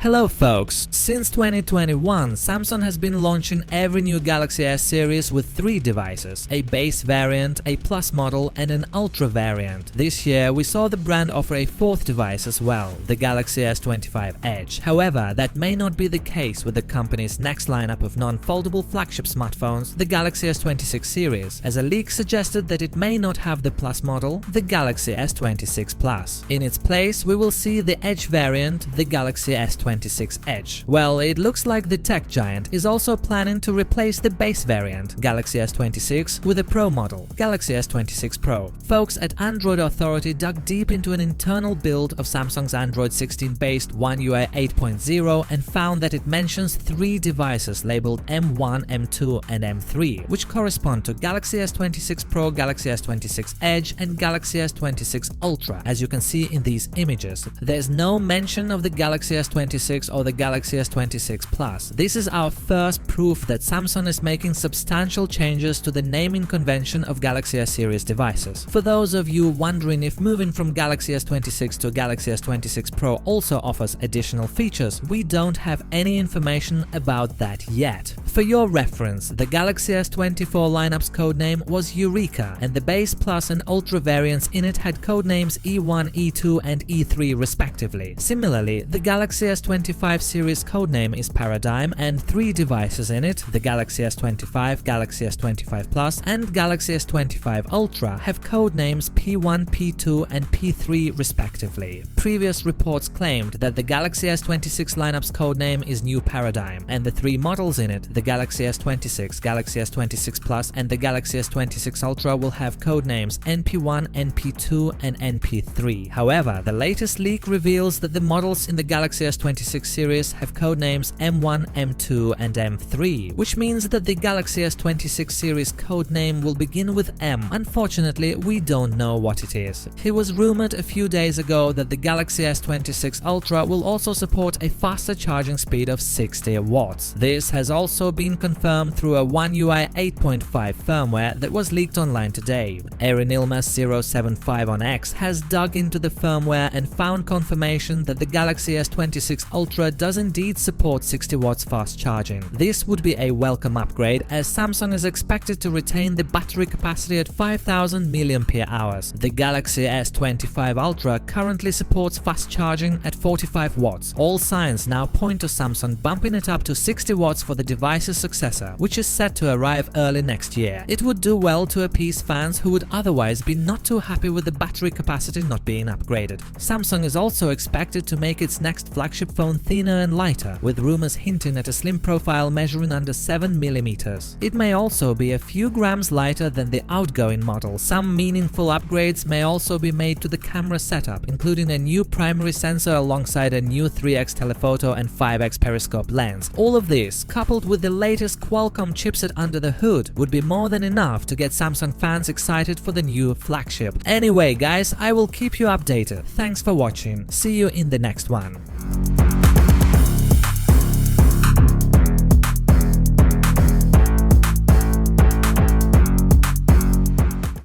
Hello folks! Since 2021, Samsung has been launching every new Galaxy S series with 3 devices, a base variant, a Plus model and an Ultra variant. This year we saw the brand offer a 4th device as well, the Galaxy S25 Edge. However, that may not be the case with the company's next lineup of non-foldable flagship smartphones, the Galaxy S26 series, as a leak suggested that it may not have the Plus model, the Galaxy S26 Plus. In its place, we will see the Edge variant, the Galaxy S26 Edge. Well, it looks like the tech giant is also planning to replace the base variant, Galaxy S26, with a Pro model, Galaxy S26 Pro. Folks at Android Authority dug deep into an internal build of Samsung's Android 16-based One UI 8.0 and found that it mentions 3 devices labeled M1, M2 and M3, which correspond to Galaxy S26 Pro, Galaxy S26 Edge and Galaxy S26 Ultra, as you can see in these images. There's no mention of the Galaxy S26 or the Galaxy S26 Plus. This is our first proof that Samsung is making substantial changes to the naming convention of Galaxy S series devices. For those of you wondering if moving from Galaxy S26 to Galaxy S26 Pro also offers additional features, we don't have any information about that yet. For your reference, the Galaxy S24 lineup's codename was Eureka, and the base, Plus and Ultra variants in it had codenames E1, E2 and E3 respectively. Similarly, the Galaxy S25 series codename is Paradigm, and 3 devices in it, the Galaxy S25, Galaxy S25 Plus and Galaxy S25 Ultra, have codenames P1, P2 and P3 respectively. Previous reports claimed that the Galaxy S26 lineup's codename is New Paradigm, and the 3 models in it, the Galaxy S26, Galaxy S26 Plus and the Galaxy S26 Ultra, will have codenames NP1, NP2 and NP3. However, the latest leak reveals that the models in the Galaxy S26 series have codenames M1, M2 and M3, which means that the Galaxy S26 series codename will begin with M. Unfortunately, we don't know what it is. It was rumored a few days ago that the Galaxy S26 Ultra will also support a faster charging speed of 60 watts. This has also been confirmed through a One UI 8.5 firmware that was leaked online today. Erinilmas075 on X has dug into the firmware and found confirmation that the Galaxy S26 Ultra does indeed support 60 watts fast charging. This would be a welcome upgrade, as Samsung is expected to retain the battery capacity at 5000 mAh. The Galaxy S25 Ultra currently supports fast charging at 45 watts. All signs now point to Samsung bumping it up to 60 watts for the device's successor, which is set to arrive early next year. It would do well to appease fans who would otherwise be not too happy with the battery capacity not being upgraded. Samsung is also expected to make its next flagship phone thinner and lighter, with rumors hinting at a slim profile measuring under 7mm. It may also be a few grams lighter than the outgoing model. Some meaningful upgrades may also be made to the camera setup, including a new primary sensor alongside a new 3x telephoto and 5x periscope lens. All of this, coupled with the latest Qualcomm chipset under the hood, would be more than enough to get Samsung fans excited for the new flagship. Anyway guys, I will keep you updated. Thanks for watching. See you in the next one.